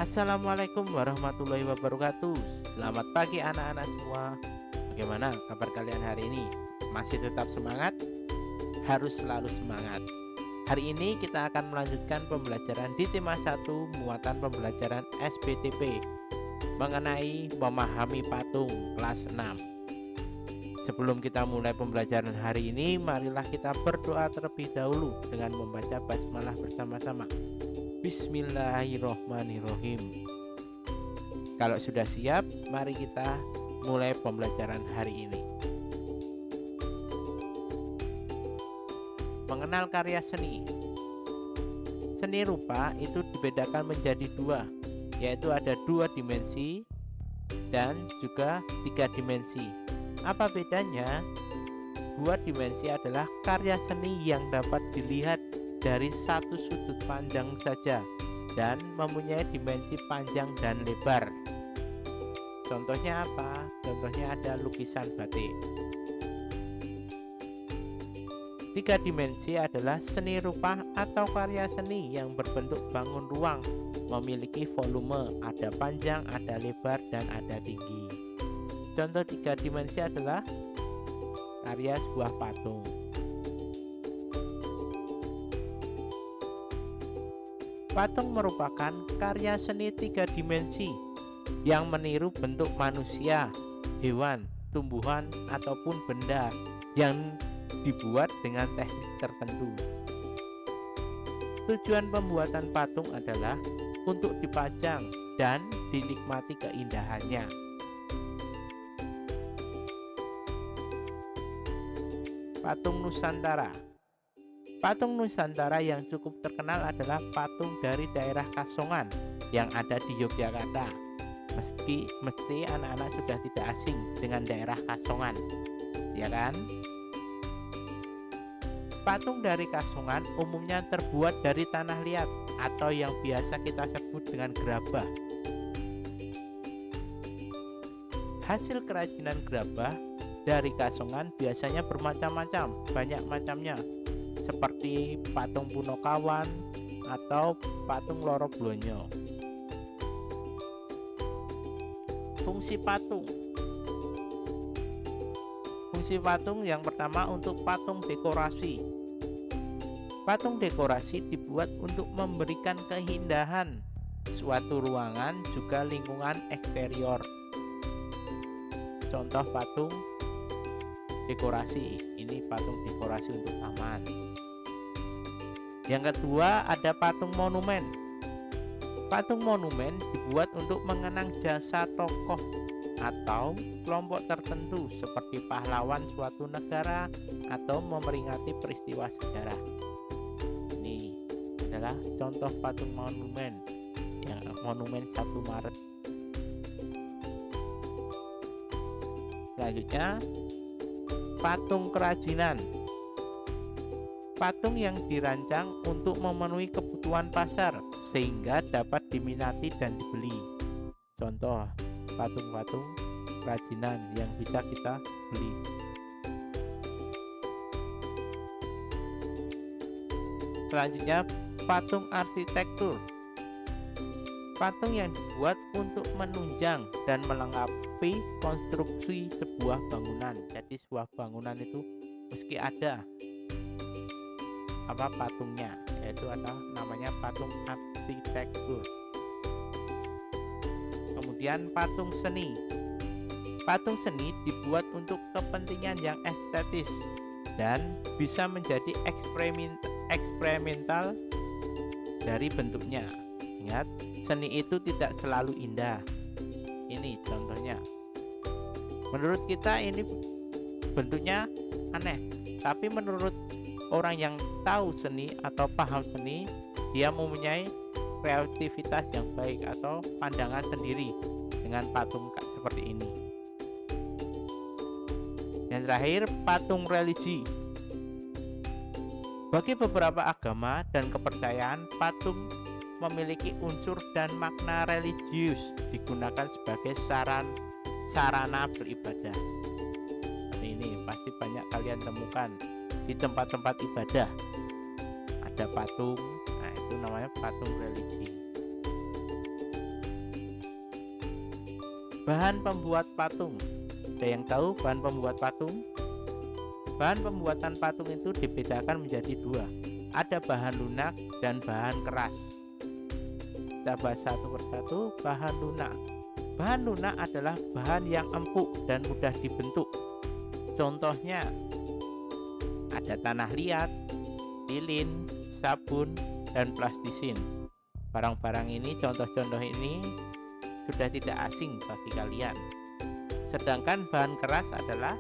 Assalamualaikum warahmatullahi wabarakatuh. Selamat pagi anak-anak semua. Bagaimana kabar kalian hari ini? Masih tetap semangat? Harus selalu semangat. Hari ini kita akan melanjutkan pembelajaran di tema 1 muatan pembelajaran SPTP mengenai memahami patung kelas 6. Sebelum kita mulai pembelajaran hari ini, marilah kita berdoa terlebih dahulu dengan membaca basmalah bersama-sama. Bismillahirrohmanirrohim. Kalau sudah siap, mari kita mulai pembelajaran hari ini. Mengenal karya seni. Seni rupa itu dibedakan menjadi dua, yaitu ada 2 dimensi dan juga 3 dimensi. Apa bedanya? 2 dimensi adalah karya seni yang dapat dilihat dari satu sudut pandang saja dan mempunyai dimensi panjang dan lebar. Contohnya apa? Contohnya ada lukisan batik. 3 dimensi adalah seni rupa atau karya seni yang berbentuk bangun ruang, memiliki volume, ada panjang, ada lebar, dan ada tinggi. Contoh 3 dimensi adalah karya sebuah patung. Patung merupakan karya seni 3 dimensi yang meniru bentuk manusia, hewan, tumbuhan, ataupun benda yang dibuat dengan teknik tertentu. Tujuan pembuatan patung adalah untuk dipajang dan dinikmati keindahannya. Patung Nusantara. Patung Nusantara yang cukup terkenal adalah patung dari daerah Kasongan yang ada di Yogyakarta. Mesti anak-anak sudah tidak asing dengan daerah Kasongan, ya kan? Patung dari Kasongan umumnya terbuat dari tanah liat atau yang biasa kita sebut dengan gerabah. Hasil kerajinan gerabah dari Kasongan biasanya bermacam-macam, banyak macamnya, seperti patung Punokawan atau patung Loro Blonyo. Fungsi patung. Fungsi patung yang pertama untuk patung dekorasi. Patung dekorasi dibuat untuk memberikan keindahan suatu ruangan juga lingkungan eksterior. Contoh patung dekorasi, ini patung dekorasi untuk taman. Yang kedua ada patung monumen. Patung monumen dibuat untuk mengenang jasa tokoh atau kelompok tertentu seperti pahlawan suatu negara atau memperingati peristiwa sejarah. Ini adalah contoh patung monumen, ya, monumen 1 Maret. Selanjutnya patung kerajinan. Patung yang dirancang untuk memenuhi kebutuhan pasar sehingga dapat diminati dan dibeli. Contoh patung-patung kerajinan yang bisa kita beli. Selanjutnya patung arsitektur. Patung yang dibuat untuk menunjang dan melengkapi konstruksi sebuah bangunan. Jadi sebuah bangunan itu meski ada patungnya, yaitu adalah namanya patung arsitektur. Kemudian patung seni. Patung seni dibuat untuk kepentingan yang estetis dan bisa menjadi eksperimental dari bentuknya. Ingat, seni itu tidak selalu indah. Ini contohnya. Menurut kita ini bentuknya aneh, tapi menurut orang yang tahu seni atau paham seni, dia mempunyai kreativitas yang baik atau pandangan sendiri dengan patung seperti ini. Yang terakhir, patung religi. Bagi beberapa agama dan kepercayaan, patung memiliki unsur dan makna religius, digunakan sebagai sarana beribadah. Ini pasti banyak kalian temukan di tempat-tempat ibadah. Ada patung, nah itu namanya patung religi. Bahan pembuat patung. Ada yang tahu bahan pembuat patung? Bahan pembuatan patung itu dibedakan menjadi dua. Ada bahan lunak dan bahan keras. Kita bahas satu persatu. Bahan lunak. Bahan lunak adalah bahan yang empuk dan mudah dibentuk. Contohnya ada tanah liat, lilin, sabun, dan plastisin. Barang-barang ini, contoh-contoh ini sudah tidak asing bagi kalian. Sedangkan bahan keras adalah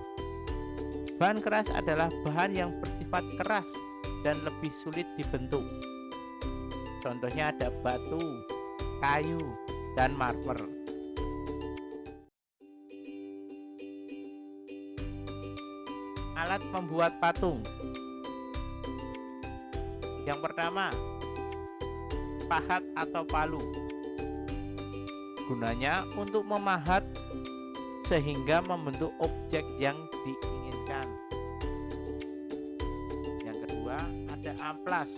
bahan yang bersifat keras dan lebih sulit dibentuk. Contohnya ada batu, kayu, dan marmer. Alat membuat patung. Yang pertama, pahat atau palu. Gunanya untuk memahat sehingga membentuk objek yang diinginkan. Yang kedua, ada amplas.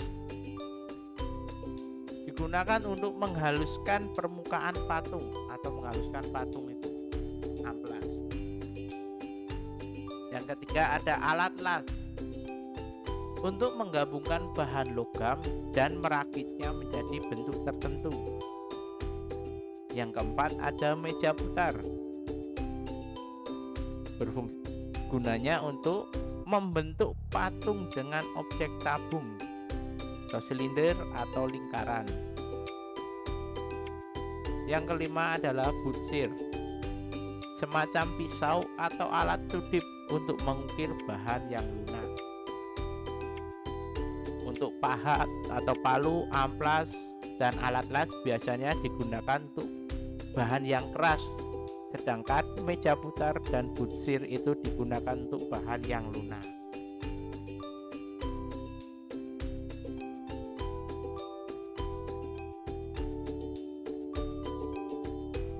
Digunakan untuk menghaluskan permukaan patung atau menghaluskan patung itu. Amplas. Yang ketiga, ada alat las. Untuk menggabungkan bahan logam dan merakitnya menjadi bentuk tertentu. Yang keempat, ada meja putar. Gunanya untuk membentuk patung dengan objek tabung atau silinder atau lingkaran. Yang kelima adalah butsir, semacam pisau atau alat sudip untuk mengukir bahan yang lunak. Untuk pahat atau palu, amplas, dan alat las biasanya digunakan untuk bahan yang keras, sedangkan meja putar dan butsir itu digunakan untuk bahan yang lunak.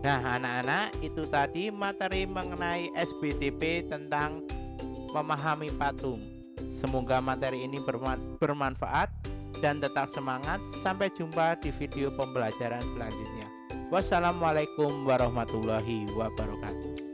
Nah anak-anak, itu tadi materi mengenai SBTP tentang memahami patung. Semoga materi ini bermanfaat dan tetap semangat. Sampai jumpa di video pembelajaran selanjutnya. Wassalamualaikum warahmatullahi wabarakatuh.